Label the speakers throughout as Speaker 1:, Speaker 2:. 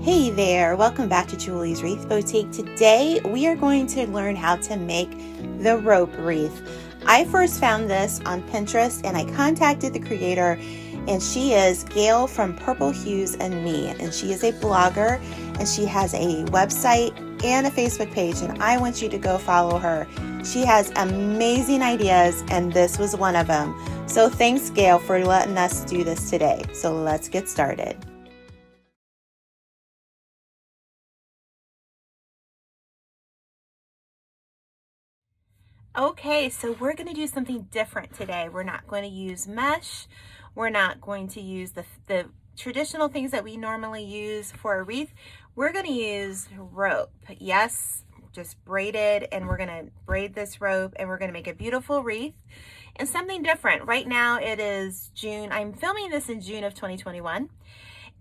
Speaker 1: Hey there, welcome back to Julie's Wreath Boutique. Today we are going to learn how to make the rope wreath. I first found this on Pinterest and I contacted the creator, and she is Gail from Purple Hues and Me, and she is a blogger and she has a website and a Facebook page, and I want you to go follow her. She has amazing ideas and this was one of them. So thanks, Gail, for letting us do this today. So let's get started. Okay, so we're going to do something different today. We're not going to use mesh. We're not going to use the traditional things that we normally use for a wreath. We're going to use rope. Yes, just braided, and we're going to braid this rope and we're going to make a beautiful wreath and something different. Right now it is June. I'm filming this in June of 2021.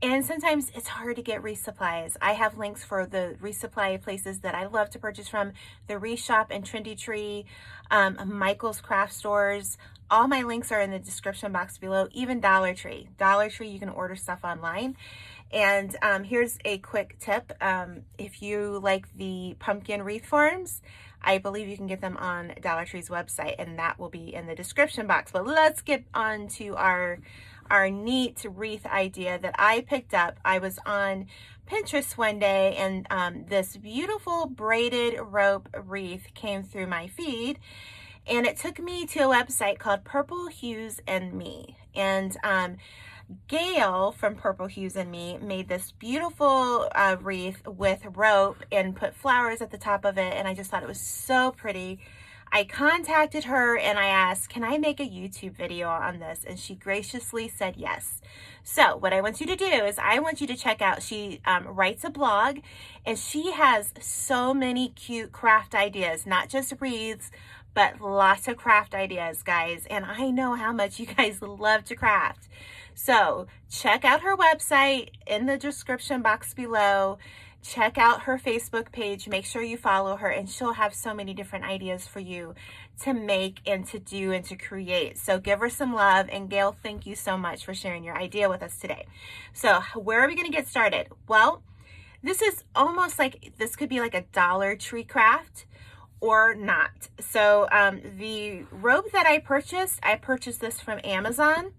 Speaker 1: And sometimes it's hard to get wreath supplies. I have links for the wreath supply places that I love to purchase from, the Wreath Shop and Trendy Tree, Michael's Craft Stores. All my links are in the description box below, even Dollar Tree. Dollar Tree, you can order stuff online. And here's a quick tip. If you like the pumpkin wreath forms, I believe you can get them on Dollar Tree's website, and that will be in the description box. But let's get on to our neat wreath idea that I picked up. I was on Pinterest one day and this beautiful braided rope wreath came through my feed, and it took me to a website called Purple Hues and Me. And Gail from Purple Hues and Me made this beautiful wreath with rope and put flowers at the top of it, and I just thought it was so pretty. I contacted her and I asked, can I make a YouTube video on this? And she graciously said yes. So what I want you to do is I want you to check out, she writes a blog, and she has so many cute craft ideas, not just wreaths, but lots of craft ideas, guys. And I know how much you guys love to craft. So check out her website in the description box below. Check out her Facebook page. Make sure you follow her, and she'll have so many different ideas for you to make and to do and to create. So give her some love. And Gail, thank you so much for sharing your idea with us today. So where are we going to get started? Well, this is almost like, this could be like a Dollar Tree craft or not. So the rope that I purchased this from Amazon.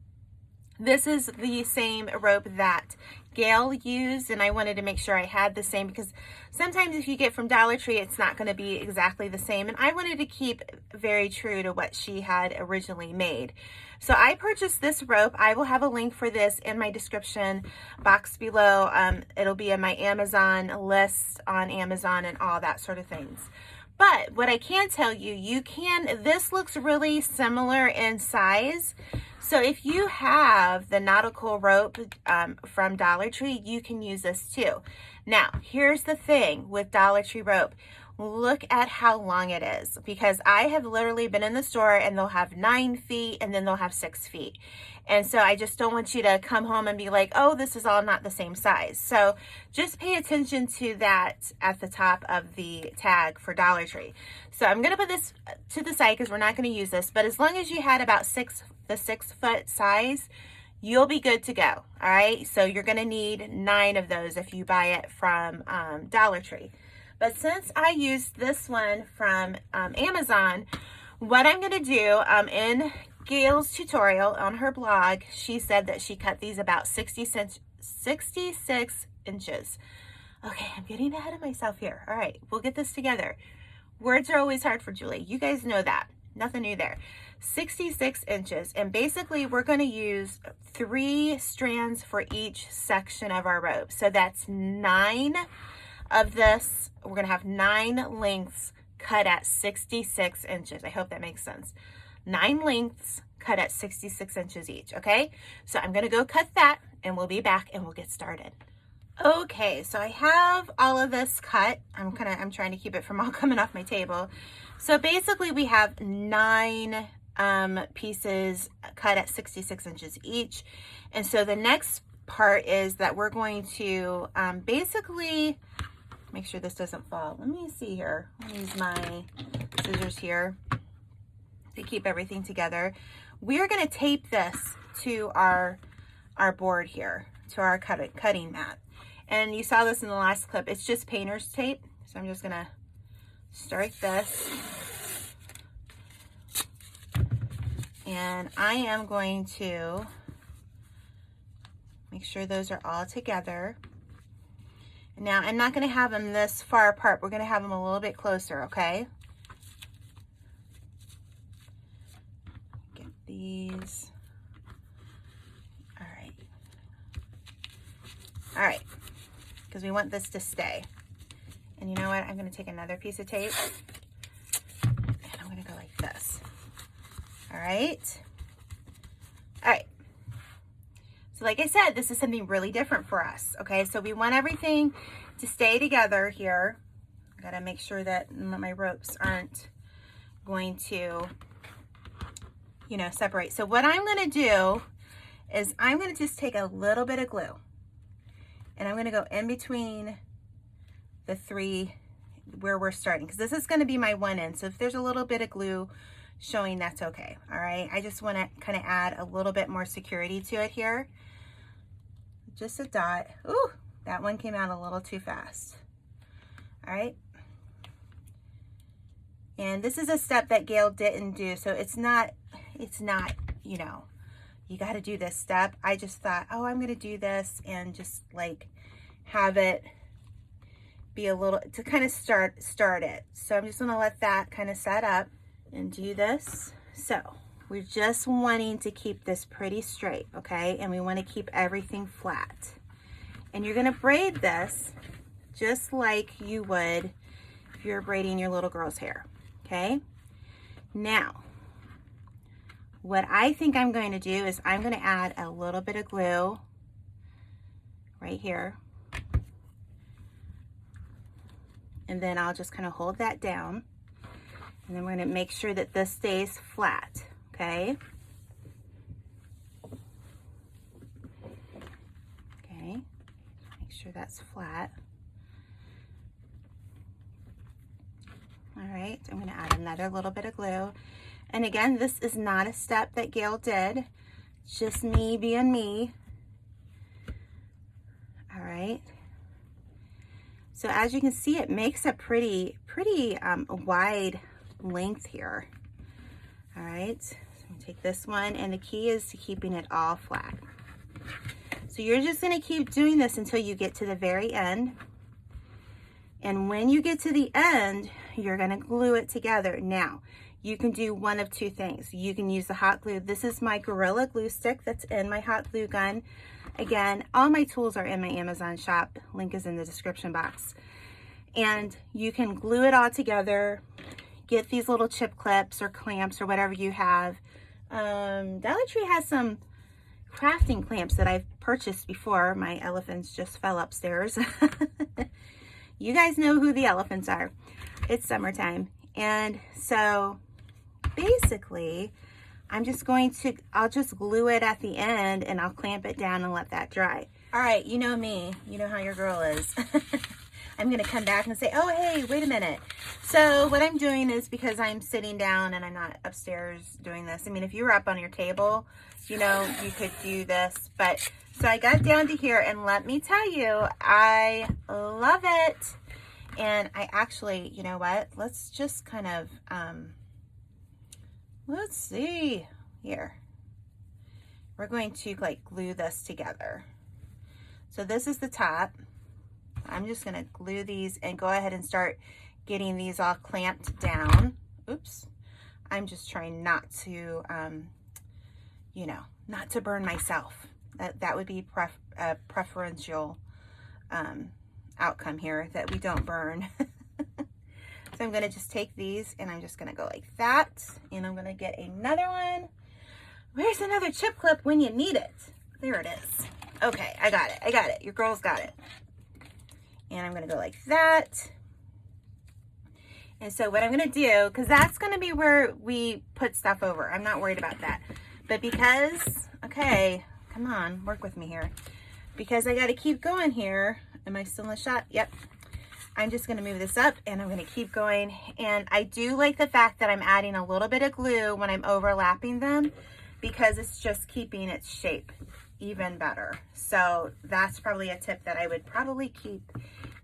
Speaker 1: This is the same rope that Gail used, and I wanted to make sure I had the same, because sometimes if you get from Dollar Tree, it's not going to be exactly the same, and I wanted to keep very true to what she had originally made. So I purchased this rope. I will have a link for this in my description box below. It'll be in my Amazon list on Amazon and all that sort of things. But what I can tell you, this looks really similar in size. So if you have the nautical rope from Dollar Tree, you can use this too. Now, here's the thing with Dollar Tree rope. Look at how long it is, because I have literally been in the store and they'll have 9 feet and then they'll have 6 feet. And so I just don't want you to come home and be like, oh, this is all not the same size. So just pay attention to that at the top of the tag for Dollar Tree. So I'm going to put this to the side because we're not going to use this, but as long as you had about the 6 foot size, you'll be good to go. All right. So you're going to need 9 of those if you buy it from Dollar Tree. But since I used this one from Amazon, what I'm going to do in Gail's tutorial on her blog, she said that she cut these about 66 inches. Okay, I'm getting ahead of myself here. All right, we'll get this together. Words are always hard for Julie. You guys know that. Nothing new there. 66 inches. And basically, we're going to use 3 strands for each section of our rope. So that's 9 of this. We're going to have 9 lengths cut at 66 inches. I hope that makes sense. 9 lengths cut at 66 inches each. Okay, so I'm going to go cut that and we'll be back and we'll get started. Okay, so I have all of this cut. I'm trying to keep it from all coming off my table. So basically we have 9 pieces cut at 66 inches each. And so the next part is that we're going to basically make sure this doesn't fall. Let me see here. I'll use my scissors here to keep everything together. We're going to tape this to our board here, to our cutting mat. And you saw this in the last clip. It's just painter's tape. So I'm just gonna start this. And I am going to make sure those are all together. Now, I'm not going to have them this far apart. We're going to have them a little bit closer, okay? Get these. All right. All right. Because we want this to stay. And you know what? I'm going to take another piece of tape. And I'm going to go like this. All right. All right. So like I said, this is something really different for us. Okay, so we want everything to stay together here. I gotta make sure that my ropes aren't going to, you know, separate. So what I'm gonna do is I'm gonna just take a little bit of glue and I'm gonna go in between the three where we're starting, because this is gonna be my one end. So if there's a little bit of glue showing, that's okay. All right, I just want to kind of add a little bit more security to it here. Just a dot. Ooh, that one came out a little too fast. All right, and this is a step that Gail didn't do, so it's not, you know, you got to do this step. I just thought, oh, I'm gonna do this and just like have it be a little, to kind of start it. So I'm just gonna let that kind of set up and do this. So we're just wanting to keep this pretty straight, okay? And we want to keep everything flat. And you're going to braid this just like you would if you're braiding your little girl's hair, okay? Now, what I think I'm going to do is I'm going to add a little bit of glue right here. And then I'll just kind of hold that down. And then we're going to make sure that this stays flat, okay? Okay, make sure that's flat. All right, I'm going to add another little bit of glue. And again, this is not a step that Gail did. It's just me being me. All right. So as you can see, it makes a pretty wide length here. All right, so I'm gonna take this one, and the key is to keeping it all flat. So you're just gonna keep doing this until you get to the very end. And when you get to the end, you're gonna glue it together. Now, you can do one of two things. You can use the hot glue. This is my Gorilla Glue Stick that's in my hot glue gun. Again, all my tools are in my Amazon shop. Link is in the description box. And you can glue it all together. Get these little chip clips or clamps or whatever you have. Dollar Tree has some crafting clamps that I've purchased before. My elephants just fell upstairs. You guys know who the elephants are. It's summertime. And so basically, I'll just glue it at the end and I'll clamp it down and let that dry. All right, you know me. You know how your girl is. I'm gonna come back and say, oh, hey, wait a minute. So what I'm doing is, because I'm sitting down and I'm not upstairs doing this. I mean, if you were up on your table, you know, you could do this. But so I got down to here, and let me tell you, I love it. And I actually, you know what? Let's just kind of, let's see here. We're going to like glue this together. So this is the top. I'm just going to glue these and go ahead and start getting these all clamped down. Oops. I'm just trying not to, you know, not to burn myself. That would be a preferential outcome here, that we don't burn. So I'm going to just take these and I'm just going to go like that. And I'm going to get another one. Where's another chip clip when you need it? There it is. Okay, I got it. I got it. Your girl's got it. And I'm going to go like that. And so what I'm going to do, because that's going to be where we put stuff over. I'm not worried about that. But because, okay, come on, work with me here. Because I got to keep going here. Am I still in the shot? Yep. I'm just going to move this up and I'm going to keep going. And I do like the fact that I'm adding a little bit of glue when I'm overlapping them, because it's just keeping its shape. even better. So that's probably a tip that I would probably keep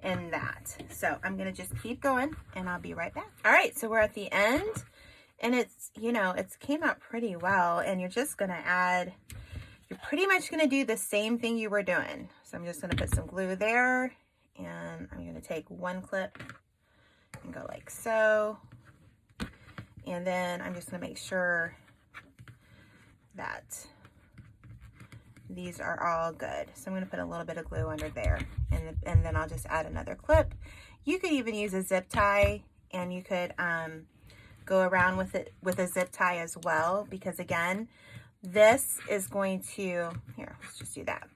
Speaker 1: in that. So I'm gonna just keep going and I'll be right back. All right, so we're at the end and it's, you know, it's came out pretty well, and you're just gonna add, you're pretty much gonna do the same thing you were doing. So I'm just gonna put some glue there, and I'm gonna take one clip and go like so. And then I'm just gonna make sure that these are all good. So I'm gonna put a little bit of glue under there, and then I'll just add another clip. You could even use a zip tie, and you could go around with it with a zip tie as well, because again, this is going to, here, let's just do that.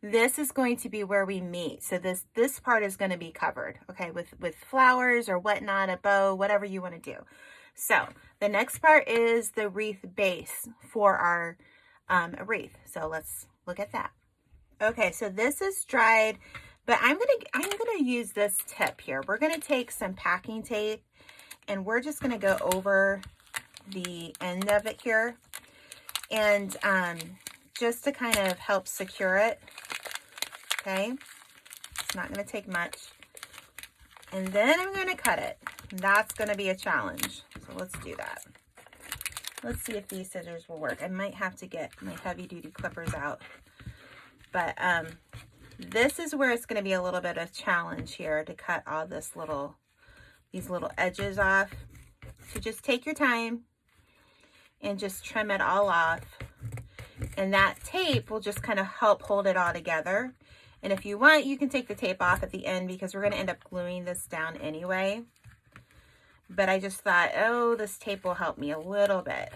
Speaker 1: This is going to be where we meet. So this part is going to be covered, okay, with flowers or whatnot, a bow, whatever you want to do. So the next part is the wreath base for our wreath. So let's look at that. Okay, so this is dried, but I'm gonna use this tip here. We're gonna take some packing tape, and we're just gonna go over the end of it here, and just to kind of help secure it. Okay, it's not gonna take much. And then I'm gonna cut it. That's gonna be a challenge. So let's do that. Let's see if these scissors will work. I might have to get my heavy duty clippers out. But this is where it's gonna be a little bit of a challenge here to cut all these little edges off. So just take your time and just trim it all off. And that tape will just kind of help hold it all together. And if you want, you can take the tape off at the end, because we're going to end up gluing this down anyway. But I just thought, oh, this tape will help me a little bit.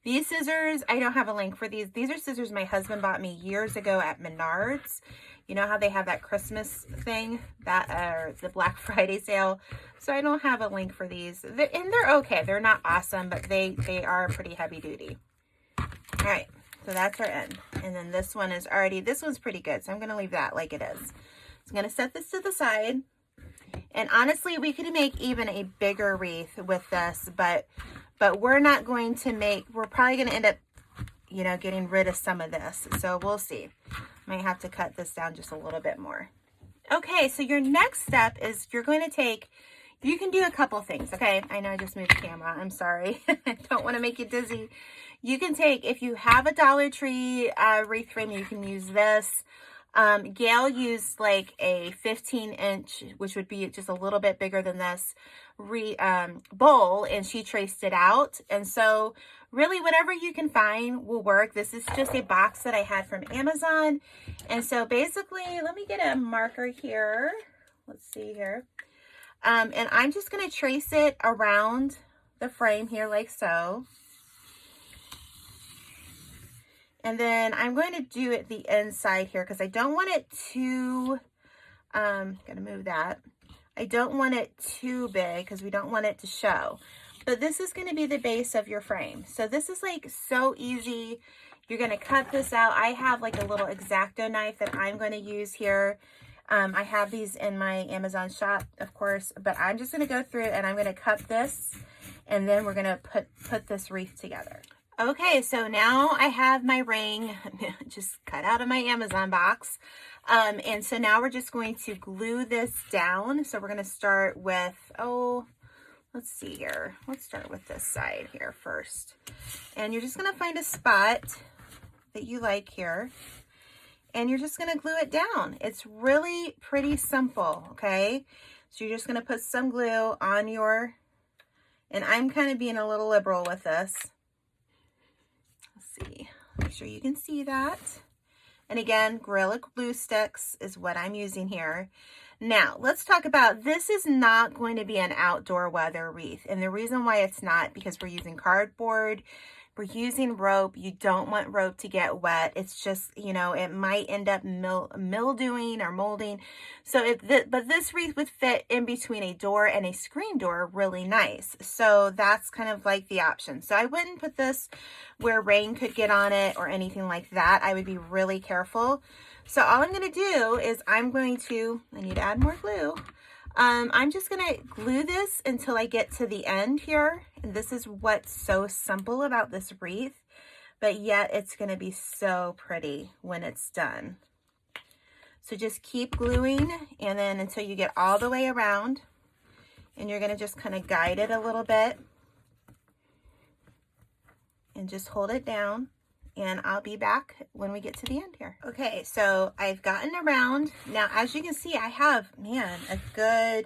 Speaker 1: These scissors, I don't have a link for these. These are scissors my husband bought me years ago at Menards. You know how they have that Christmas thing, that the Black Friday sale. So I don't have a link for these. And they're okay. They're not awesome, but they are pretty heavy duty. All right, so that's our end. And then this one is already, this one's pretty good. So I'm going to leave that like it is. So I'm going to set this to the side. And honestly, we could make even a bigger wreath with this, but we're not going to make, we're probably going to end up, you know, getting rid of some of this. So we'll see. Might have to cut this down just a little bit more. Okay, so your next step is you're going to take, you can do a couple things, okay? I know I just moved the camera. I'm sorry. I don't want to make you dizzy. You can take, if you have a Dollar Tree wreath frame, you can use this. Gail used like a 15-inch, which would be just a little bit bigger than this, bowl, and she traced it out. And so really whatever you can find will work. This is just a box that I had from Amazon. And so basically, let me get a marker here. Let's see here. And I'm just going to trace it around the frame here like so. And then I'm going to do it the inside here because I don't want it too, gotta move that. I don't want it too big because we don't want it to show. But this is going to be the base of your frame. So this is like so easy. You're going to cut this out. I have like a little X-Acto knife that I'm going to use here. I have these in my Amazon shop, of course, but I'm just going to go through and I'm going to cut this, and then we're going to put this wreath together. Okay, so now I have my ring just cut out of my Amazon box. And so now we're just going to glue this down. So we're going to start with, let's see here. Let's start with this side here first. And you're just going to find a spot that you like here. And you're just going to glue it down. It's really pretty simple, okay? So you're just going to put some glue on your, and I'm kind of being a little liberal with this. Let's see, make sure you can see that. And again, Gorilla Glue sticks is what I'm using here. Now, let's talk about, this is not going to be an outdoor weather wreath. And the reason why it's not, because we're using cardboard, we're using rope. You don't want rope to get wet. It's just, you know, it might end up mildewing or molding. So, but this wreath would fit in between a door and a screen door really nice. So that's kind of like the option. So I wouldn't put this where rain could get on it or anything like that. I would be really careful. So all I'm going to do is I need to add more glue. I'm just gonna glue this until I get to the end here. And this is what's so simple about this wreath, but yet it's gonna be so pretty when it's done. So just keep gluing, and then until you get all the way around, and you're gonna just kind of guide it a little bit and just hold it down, and I'll be back when we get to the end here. Okay, so I've gotten around. Now, as you can see, I have, man, a good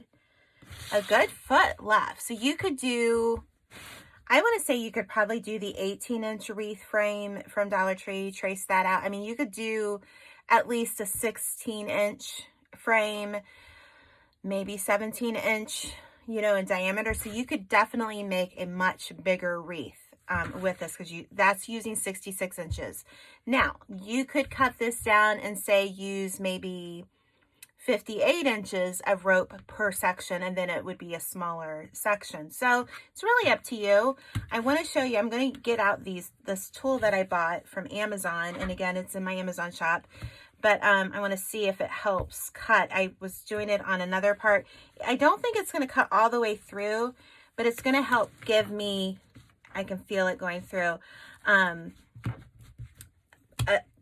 Speaker 1: foot left. So you could do, I want to say you could probably do the 18-inch wreath frame from Dollar Tree, trace that out. I mean, you could do at least a 16-inch frame, maybe 17-inch, you know, in diameter. So you could definitely make a much bigger wreath with this, because that's using 66 inches. Now, you could cut this down and say use maybe 58 inches of rope per section, and then it would be a smaller section. So it's really up to you. I want to show you, I'm going to get out this tool that I bought from Amazon, and again, it's in my Amazon shop, but I want to see if it helps cut. I was doing it on another part. I don't think it's going to cut all the way through, but it's going to help give me, I can feel it going through,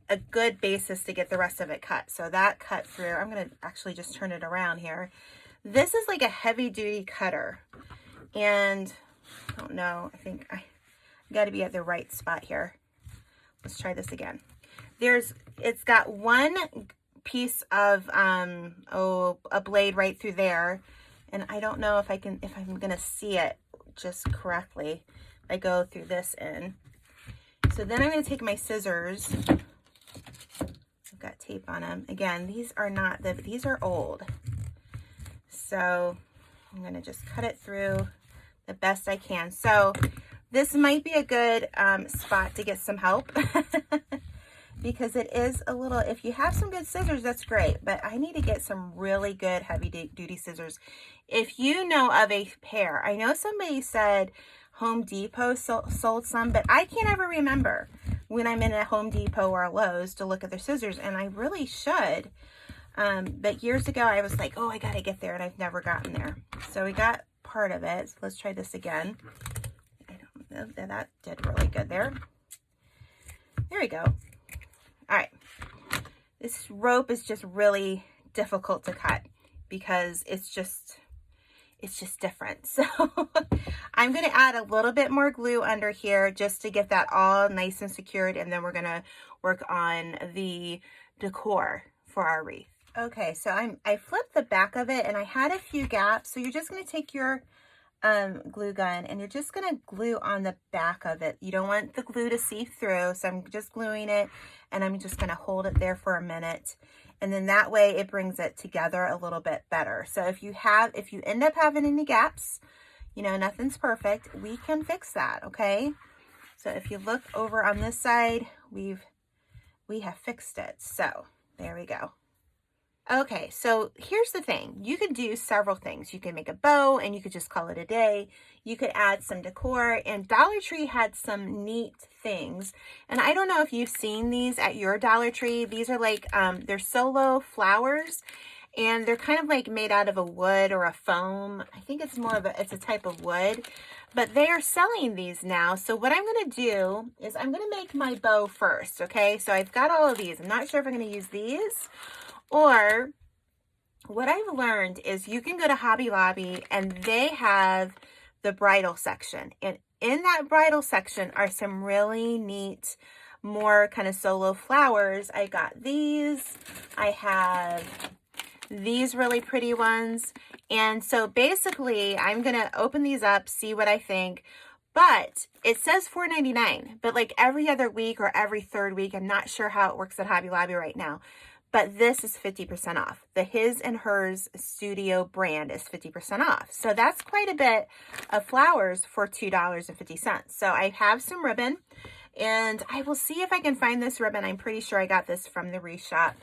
Speaker 1: a good basis to get the rest of it cut. So that cut through, I'm going to actually just turn it around here. This is like a heavy duty cutter, and I don't know, I think I got to be at the right spot here. Let's try this again. It's got one piece of, a blade right through there, and I don't know if I'm going to see it just correctly. I go through this in. So then I'm going to take my scissors. I've got tape on them. Again, these are old. So I'm going to just cut it through the best I can. So this might be a good spot to get some help because it is a little, if you have some good scissors, that's great, but I need to get some really good heavy duty scissors. If you know of a pair, I know somebody said Home Depot sold some, but I can't ever remember when I'm in a Home Depot or a Lowe's to look at their scissors, and I really should. But years ago, I was like, oh, I got to get there, and I've never gotten there. So we got part of it. So let's try this again. I don't know, that did really good there. There we go. All right. This rope is just really difficult to cut because it's just different. So I'm going to add a little bit more glue under here just to get that all nice and secured, and then we're going to work on the decor for our wreath. Okay, so I flipped the back of it, and I had a few gaps. So you're just going to take your glue gun, and you're just going to glue on the back of it. You don't want the glue to seep through, so I'm just gluing it, and I'm just going to hold it there for a minute. And then that way it brings it together a little bit better. So if you end up having any gaps, you know, nothing's perfect, we can fix that, okay? So if you look over on this side, we have fixed it. So there we go. Okay, so here's the thing. You could do several things. You can make a bow, and you could just call it a day. You could add some decor, and Dollar Tree had some neat things. And I don't know if you've seen these at your Dollar Tree. These are like, they're solo flowers, and they're kind of like made out of a wood or a foam. I think it's it's a type of wood, but they are selling these now. So what I'm going to do is I'm going to make my bow first, okay? So I've got all of these. I'm not sure if I'm going to use these. Or what I've learned is you can go to Hobby Lobby, and they have the bridal section. And in that bridal section are some really neat, more kind of solo flowers. I got these. I have these really pretty ones. And so basically I'm going to open these up, see what I think. But it says $4.99, but like every other week or every third week, I'm not sure how it works at Hobby Lobby right now. But this is 50% off. The His and Hers Studio brand is 50% off. So that's quite a bit of flowers for $2.50. So I have some ribbon, and I will see if I can find this ribbon. I'm pretty sure I got this from the Wreath Shop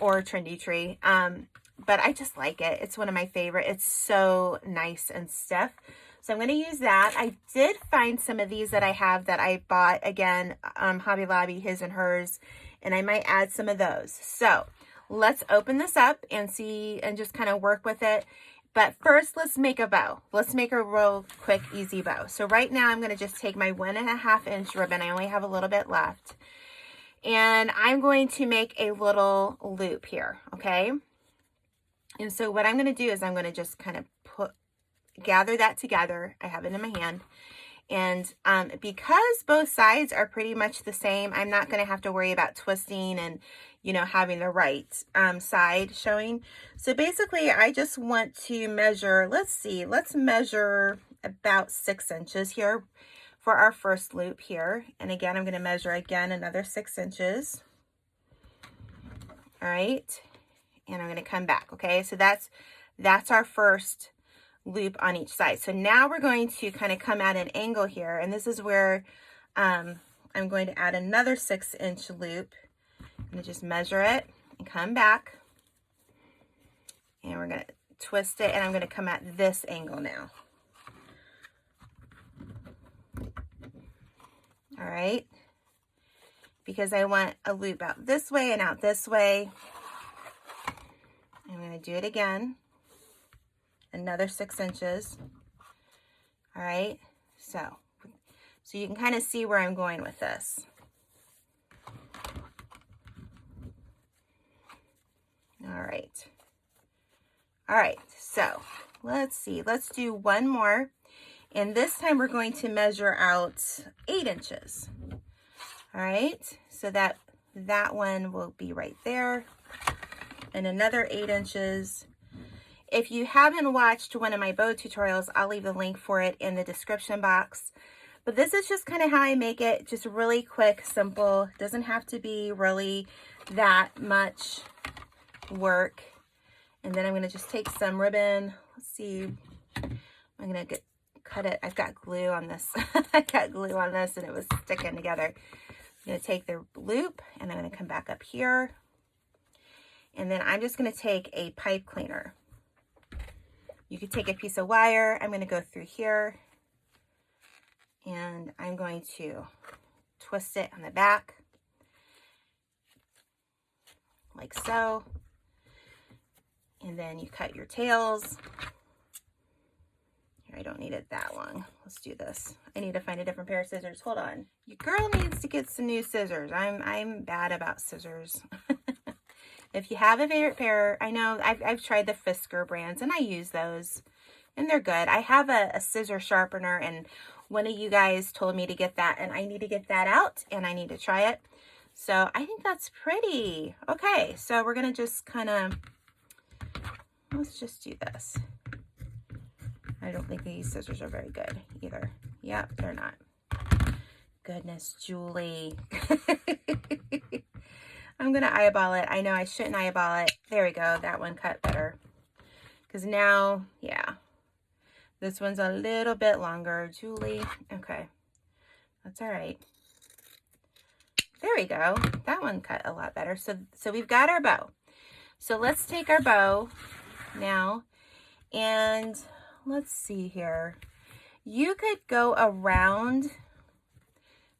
Speaker 1: or Trendy Tree. But I just like it. It's one of my favorite. It's so nice and stiff. So I'm going to use that. I did find some of these that I have that I bought, again, Hobby Lobby, His and Hers, and I might add some of those. So let's open this up and see, and just kind of work with it. But first, let's make a bow. Let's make a real quick, easy bow. So right now I'm gonna just take my 1.5 inch ribbon. I only have a little bit left. And I'm going to make a little loop here, okay? And so what I'm gonna do is I'm gonna just kind of gather that together. I have it in my hand. And because both sides are pretty much the same, I'm not going to have to worry about twisting and, you know, having the right side showing. So basically, I just want to measure, let's measure about 6 inches here for our first loop here. And again, I'm going to measure again another 6 inches. All right. And I'm going to come back. Okay. So that's our first loop on each side. So now we're going to kind of come at an angle here, and this is where I'm going to add another 6 inch loop. I'm going to just measure it and come back, and we're going to twist it, and I'm going to come at this angle now. All right, because I want a loop out this way and out this way. I'm going to do it again. Another 6 inches. All right, so you can kind of see where I'm going with this. All right, so let's see, let's do one more, and this time we're going to measure out 8 inches. All right, so that one will be right there, and another 8 inches. If you haven't watched one of my bow tutorials, I'll leave the link for it in the description box. But this is just kind of how I make it, just really quick, simple. It doesn't have to be really that much work. And then I'm going to just take some ribbon. Let's see. I'm going to cut it. I've got glue on this. I got glue on this and it was sticking together. I'm going to take the loop and I'm going to come back up here. And then I'm just going to take a pipe cleaner. You could take a piece of wire. I'm going to go through here and I'm going to twist it on the back like so. And then you cut your tails. Here, I don't need it that long. Let's do this. I need to find a different pair of scissors. Hold on. Your girl needs to get some new scissors. I'm bad about scissors. If you have a favorite pair, I know I've tried the Fisker brands and I use those and they're good. I have a scissor sharpener and one of you guys told me to get that and I need to get that out and I need to try it. So I think that's pretty. Okay, so we're going to just kind of, let's just do this. I don't think these scissors are very good either. Yep, they're not. Goodness, Julie. I'm going to eyeball it. I know I shouldn't eyeball it. There we go. That one cut better. Because now, yeah, this one's a little bit longer. Julie. Okay. That's all right. There we go. That one cut a lot better. So we've got our bow. So let's take our bow now and let's see here. You could go around.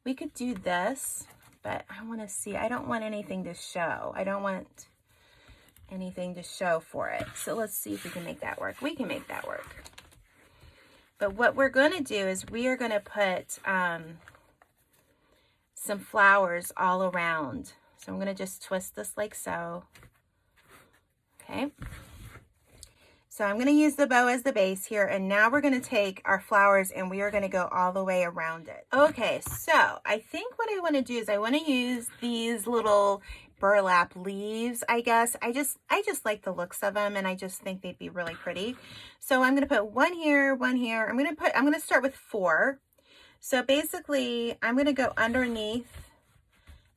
Speaker 1: We could do this. But I want to see, I don't want anything to show. I don't want anything to show for it. So let's see if we can make that work. We can make that work. But what we're going to do is we are going to put some flowers all around. So I'm going to just twist this like so. Okay. So I'm going to use the bow as the base here, and now we're going to take our flowers and we are going to go all the way around it. Okay, so I think what I want to do is I want to use these little burlap leaves, I guess. I just like the looks of them and I just think they'd be really pretty. So I'm going to put one here, one here. I'm going to start with 4. So basically I'm going to go underneath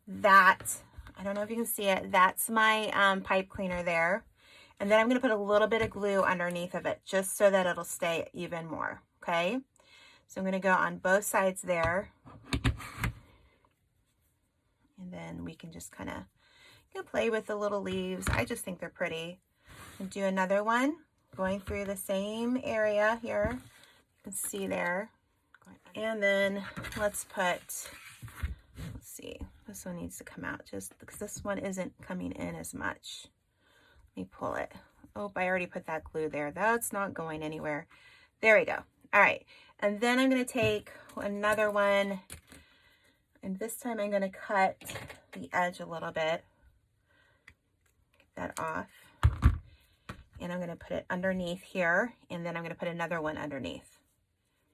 Speaker 1: that. I don't know if you can see it. That's my pipe cleaner there. And then I'm going to put a little bit of glue underneath of it just so that it'll stay even more, okay? So I'm going to go on both sides there. And then we can just kind of play with the little leaves. I just think they're pretty. And do another one going through the same area here. You can see there. And then let's see. This one needs to come out just because this one isn't coming in as much. Let me pull it Oh, I already put that glue there. That's not going anywhere. There we go. All right. And then I'm going to take another one, and this time I'm going to cut the edge a little bit. Get that off. And I'm going to put it underneath here, and then I'm going to put another one underneath.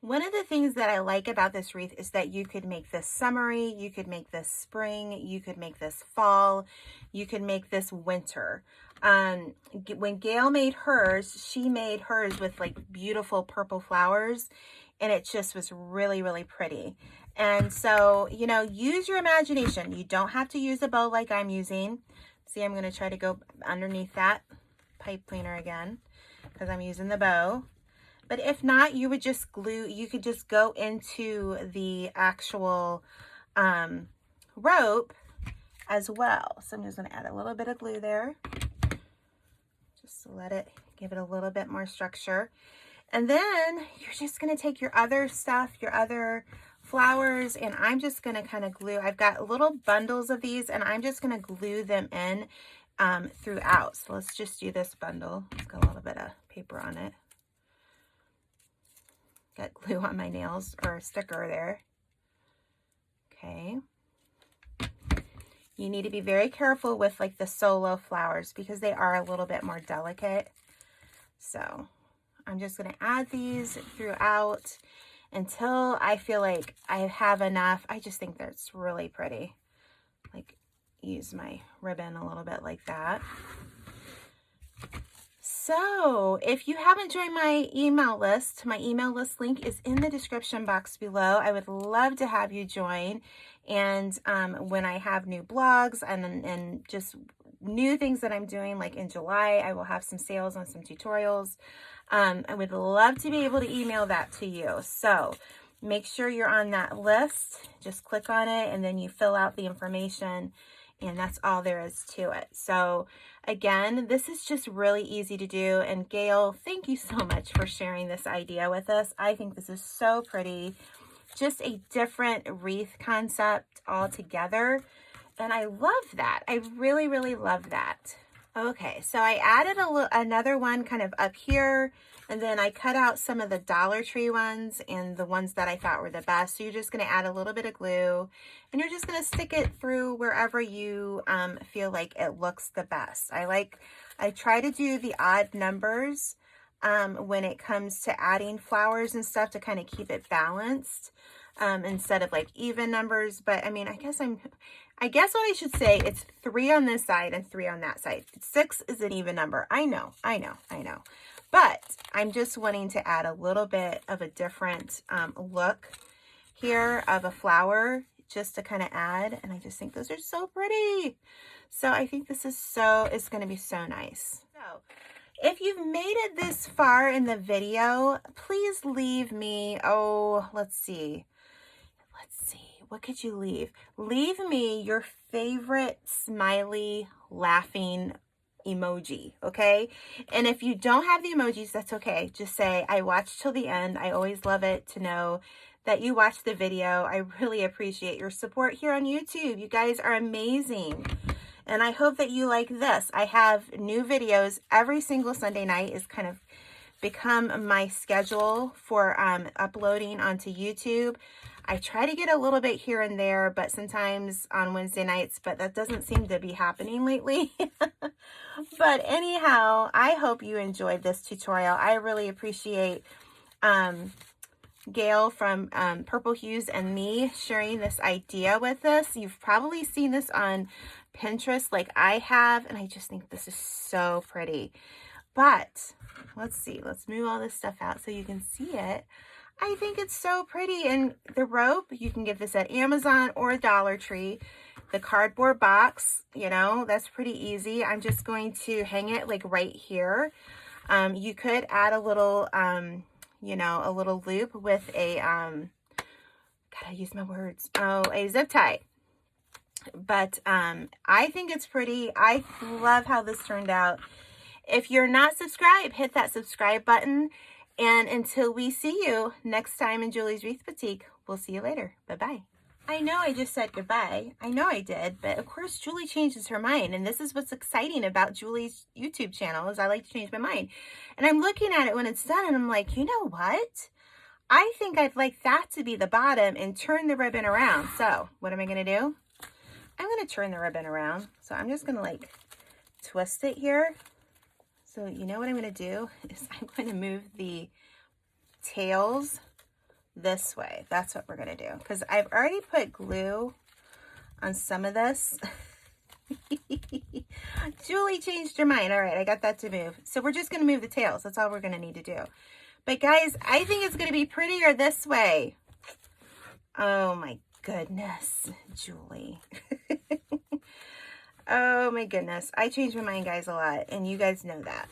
Speaker 1: One of the things that I like about this wreath is that you could make this summery, you could make this spring, you could make this fall, you could make this winter. When Gail made hers, she made hers with like beautiful purple flowers, and it just was really, really pretty. And so, you know, use your imagination. You don't have to use a bow like I'm using. See, I'm going to try to go underneath that pipe cleaner again because I'm using the bow. But if not, you would just glue, you could just go into the actual rope as well. So I'm just going to add a little bit of glue there, just to let it, give it a little bit more structure. And then you're just going to take your other stuff, your other flowers, and I'm just going to kind of glue. I've got little bundles of these, and I'm just going to glue them in throughout. So let's just do this bundle. It's got a little bit of paper on it. Got glue on my nails, or a sticker there. Okay. You need to be very careful with like the solo flowers because they are a little bit more delicate. So I'm just going to add these throughout until I feel like I have enough. I just think that's really pretty. Like, use my ribbon a little bit like that. So if you haven't joined my email list link is in the description box below. I would love to have you join. And when I have new blogs and just new things that I'm doing, like in July, I will have some sales on some tutorials. I would love to be able to email that to you. So make sure you're on that list. Just click on it and then you fill out the information, and that's all there is to it. So again, this is just really easy to do. And Gail, thank you so much for sharing this idea with us. I think this is so pretty. Just a different wreath concept altogether. And I love that. I really, really love that. Okay, so I added another one kind of up here, and then I cut out some of the Dollar Tree ones and the ones that I thought were the best. So you're just going to add a little bit of glue, and you're just going to stick it through wherever you feel like it looks the best. I try to do the odd numbers when it comes to adding flowers and stuff to kind of keep it balanced instead of like even numbers. But I mean, I guess what I should say, it's 3 on this side and 3 on that side. 6 is an even number. I know. But I'm just wanting to add a little bit of a different look here of a flower just to kind of add. And I just think those are so pretty. So I think this is it's going to be so nice. So if you've made it this far in the video, please leave me, let's see. What could you leave? Leave me your favorite smiley laughing emoji, okay? And if you don't have the emojis, that's okay. Just say, I watched till the end. I always love it to know that you watched the video. I really appreciate your support here on YouTube. You guys are amazing. And I hope that you like this. I have new videos every single Sunday night. Is kind of become my schedule for uploading onto YouTube. I try to get a little bit here and there, but sometimes on Wednesday nights, but that doesn't seem to be happening lately. But anyhow, I hope you enjoyed this tutorial. I really appreciate Gail from Purple Hues and me sharing this idea with us. You've probably seen this on Pinterest like I have, and I just think this is so pretty. But let's see, let's move all this stuff out so you can see it. I think it's so pretty. And the rope, you can get this at Amazon or Dollar Tree. The cardboard box, you know, that's pretty easy. I'm just going to hang it like right here. You could add a little, you know, a little loop with a, gotta use my words, a zip tie. But I think it's pretty. I love how this turned out. If you're not subscribed, hit that subscribe button. And until we see you next time in Julie's Wreath Boutique, we'll see you later. Bye-bye. I know I just said goodbye. I know I did, but of course Julie changes her mind. And this is what's exciting about Julie's YouTube channel is I like to change my mind. And I'm looking at it when it's done and I'm like, you know what? I think I'd like that to be the bottom and turn the ribbon around. So what am I going to do? I'm going to turn the ribbon around. So I'm just going to like twist it here. So you know what I'm going to do is I'm going to move the tails this way. That's what we're going to do because I've already put glue on some of this. Julie changed her mind. All right, I got that to move. So we're just going to move the tails. That's all we're going to need to do. But guys, I think it's going to be prettier this way. Oh my goodness, Julie. Oh my goodness. I change my mind, guys, a lot, and you guys know that.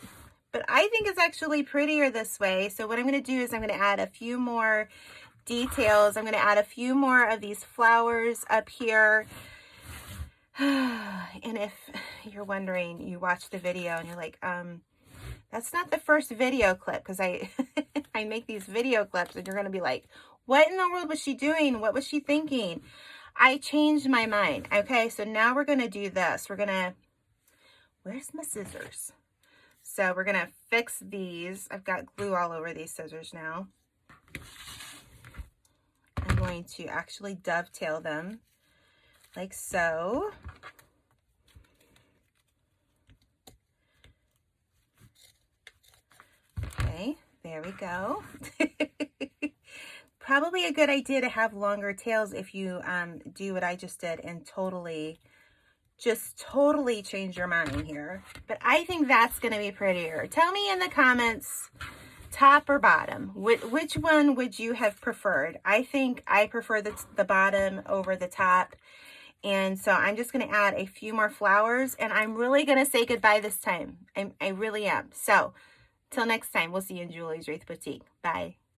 Speaker 1: But I think it's actually prettier this way. So what I'm going to do is I'm going to add a few more details. I'm going to add a few more of these flowers up here. And if you're wondering, you watch the video and you're like, that's not the first video clip, because I I make these video clips and you're going to be like, what in the world was she doing? What was she thinking? I changed my mind. Okay, so now we're going to do this. We're going to, where's my scissors? So we're going to fix these. I've got glue all over these scissors now. I'm going to actually dovetail them like so. Okay, there we go. Probably a good idea to have longer tails if you do what I just did and totally change your mind here. But I think that's going to be prettier. Tell me in the comments, top or bottom, which one would you have preferred? I think I prefer the bottom over the top. And so I'm just going to add a few more flowers, and I'm really going to say goodbye this time. I really am. So till next time, we'll see you in Julie's Wreath Boutique. Bye.